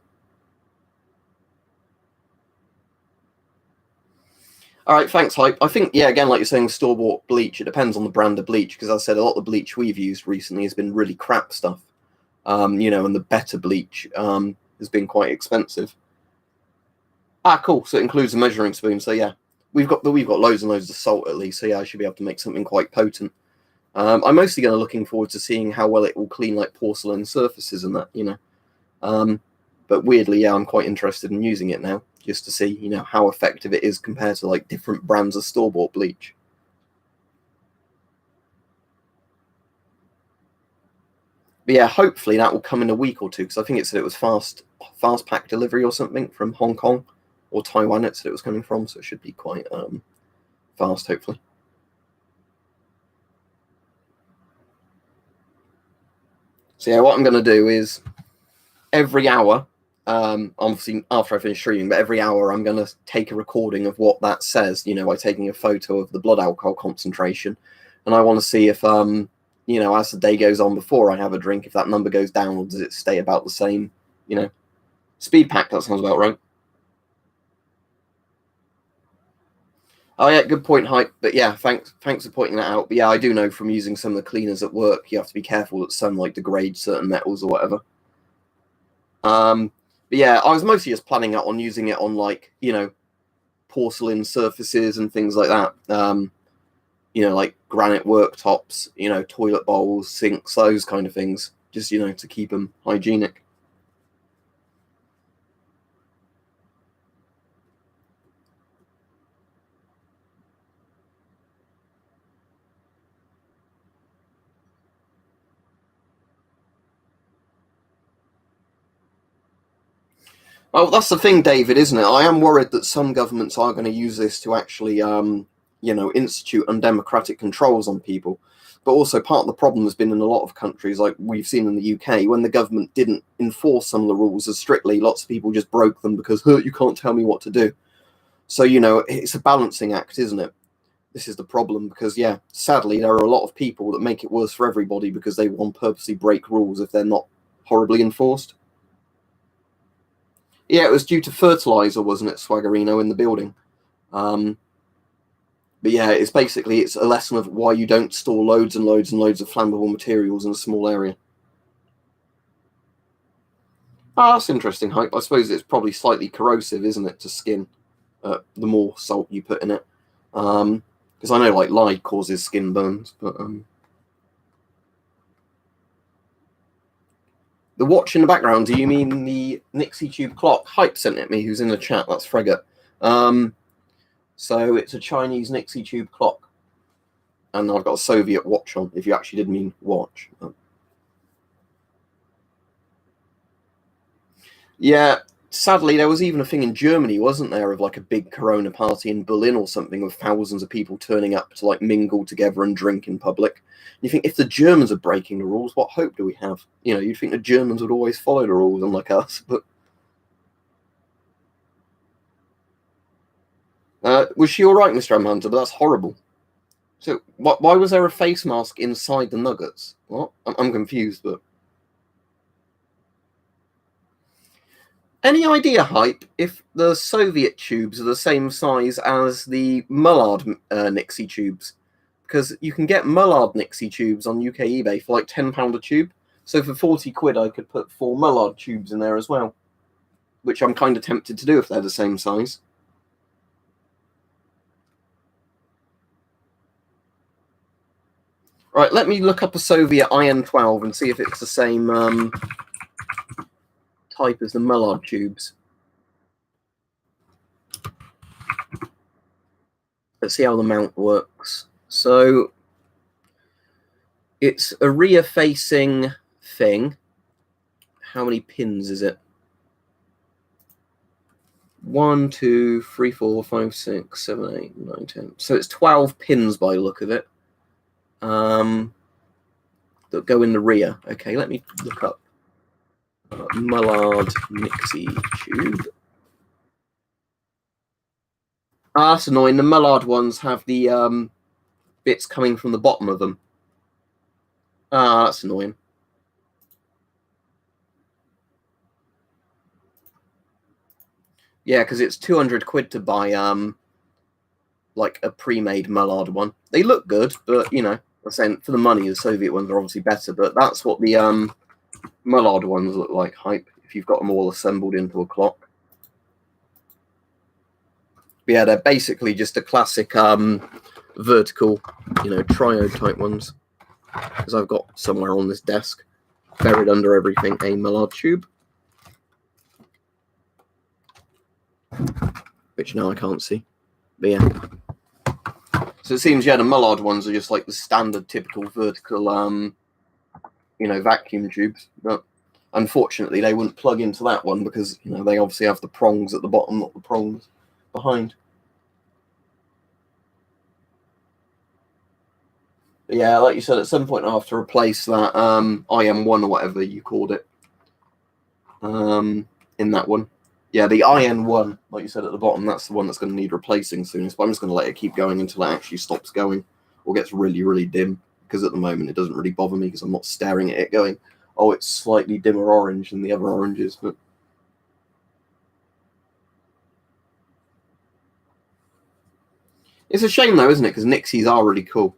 All right, thanks, Hype. I think, yeah, again, like you're saying, store-bought bleach, it depends on the brand of bleach, because as I said, a lot of the bleach we've used recently has been really crap stuff. You know, and the better bleach has been quite expensive. Ah, cool. So it includes a measuring spoon. So yeah, we've got loads and loads of salt at least. So yeah, I should be able to make something quite potent. I'm mostly going to looking forward to seeing how well it will clean like porcelain surfaces and that, you know. But weirdly, yeah, I'm quite interested in using it now, just to see, you know, how effective it is compared to like different brands of store-bought bleach. But yeah, hopefully that will come in a week or two, because I think it said it was fast pack delivery or something from Hong Kong or Taiwan. It said it was coming from, so it should be quite fast, hopefully. So yeah, what I'm going to do is every hour, obviously after I finish streaming, but every hour I'm going to take a recording of what that says, you know, by taking a photo of the blood alcohol concentration. And I want to see if, you know, as the day goes on before I have a drink, if that number goes down or does it stay about the same, you know. Speed pack, that sounds about right. Oh yeah, good point, Hype. But yeah, thanks for pointing that out. But yeah, I do know from using some of the cleaners at work, you have to be careful that some like degrade certain metals or whatever. But yeah, I was mostly just planning out on using it on like, you know, porcelain surfaces and things like that. You know, like granite worktops, you know, toilet bowls, sinks, those kind of things. Just, you know, to keep them hygienic. Well, that's the thing, David, isn't it? I am worried that some governments are going to use this to actually, institute undemocratic controls on people. But also, part of the problem has been in a lot of countries, like we've seen in the UK, when the government didn't enforce some of the rules as strictly, lots of people just broke them because you can't tell me what to do. So, it's a balancing act, isn't it? This is the problem because, yeah, sadly, there are a lot of people that make it worse for everybody because they will purposely break rules if they're not horribly enforced. Yeah, it was due to fertilizer, wasn't it, Swaggerino, in the building? But yeah, it's a lesson of why you don't store loads and loads and loads of flammable materials in a small area. Ah, that's interesting, Hype. I suppose it's probably slightly corrosive, isn't it, to skin, the more salt you put in it. Because I know, like, lye causes skin burns, but... The watch in the background, do you mean the Nixie Tube clock? Hype sent it me, who's in the chat, that's Fregat. So it's a Chinese Nixie Tube clock. And I've got a Soviet watch on, if you actually did mean watch. Yeah, sadly, there was even a thing in Germany, wasn't there, of like a big Corona party in Berlin or something with thousands of people turning up to like mingle together and drink in public. You think if the Germans are breaking the rules, what hope do we have? You'd think the Germans would always follow the rules, unlike us. But was she all right, Mr. M. Hunter? But that's horrible. So why was there a face mask inside the nuggets? What? I'm confused, but... Any idea, Hype, if the Soviet tubes are the same size as the Mullard Nixie tubes? Because you can get Mullard Nixie tubes on UK eBay for like £10 a tube. So for 40 quid, I could put 4 Mullard tubes in there as well, which I'm kind of tempted to do if they're the same size. Right, let me look up a Soviet IN-12 and see if it's the same type as the Mullard tubes. Let's see how the mount works. So it's a rear-facing thing. How many pins is it? 1, 2, 3, 4, 5, 6, 7, 8, 9, 10. So it's 12 pins by the look of it. That go in the rear. Okay, let me look up Mullard Nixie tube. Ah, that's annoying. The Mullard ones have the bits coming from the bottom of them. Ah, that's annoying. Yeah, because it's 200 quid to buy like a pre-made Mullard one. They look good, but I'm saying for the money, the Soviet ones are obviously better. But that's what the Mullard ones look like, Hype, if you've got them all assembled into a clock. But yeah, they're basically just a classic vertical, triode type ones. Because I've got somewhere on this desk, buried under everything, a Mullard tube. Which now I can't see. But yeah. So it seems, the Mullard ones are just like the standard typical vertical vacuum tubes, but unfortunately they wouldn't plug into that one because they obviously have the prongs at the bottom, not the prongs behind. But yeah, like you said, at some point I have to replace that IM1 or whatever you called it in that one. Yeah, the IN1, like you said at the bottom, that's the one that's going to need replacing soon. So I'm just going to let it keep going until it actually stops going or gets really, really dim. Because at the moment it doesn't really bother me because I'm not staring at it going, oh, it's slightly dimmer orange than the other oranges. But it's a shame though, isn't it? Because Nixies are really cool.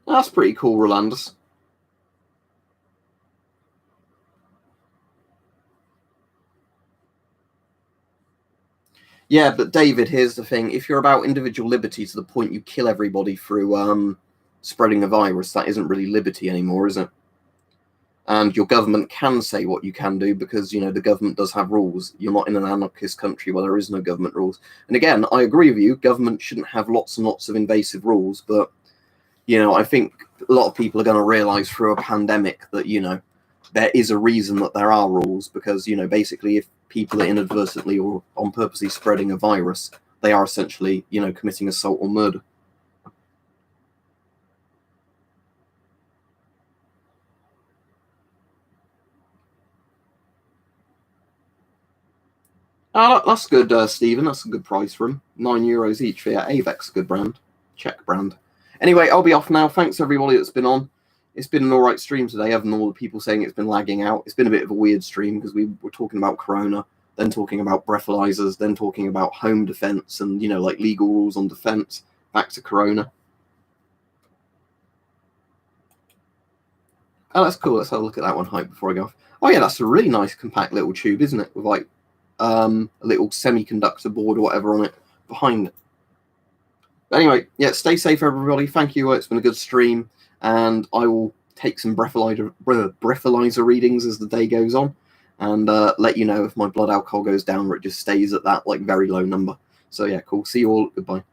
That's pretty cool, Rolandus. Yeah, but David, here's the thing. If you're about individual liberty to the point you kill everybody through spreading a virus, that isn't really liberty anymore, is it? And your government can say what you can do because, the government does have rules. You're not in an anarchist country where there is no government rules. And again, I agree with you. Government shouldn't have lots and lots of invasive rules. But, I think a lot of people are going to realize through a pandemic that, there is a reason that there are rules, because, you know, basically if people are inadvertently or on purposely spreading a virus, they are essentially, you know, committing assault or murder. Oh, that's good, Stephen. That's a good price for them. €9 each. Yeah, Avex, a good brand. Czech brand. Anyway, I'll be off now. Thanks everybody that's been on. It's been an alright stream today, other than all the people saying it's been lagging out. It's been a bit of a weird stream because we were talking about Corona, then talking about breathalyzers, then talking about home defense and, you know, like legal rules on defense, back to Corona. Oh, that's cool. Let's have a look at that one hype before I go off. Oh yeah, that's a really nice compact little tube, isn't it? With like a little semiconductor board or whatever on it behind it. But anyway, yeah, stay safe, everybody. Thank you. It's been a good stream, and I will take some breathalyzer readings as the day goes on, and let you know if my blood alcohol goes down or it just stays at that like very low number. So yeah, cool. See you all. Goodbye.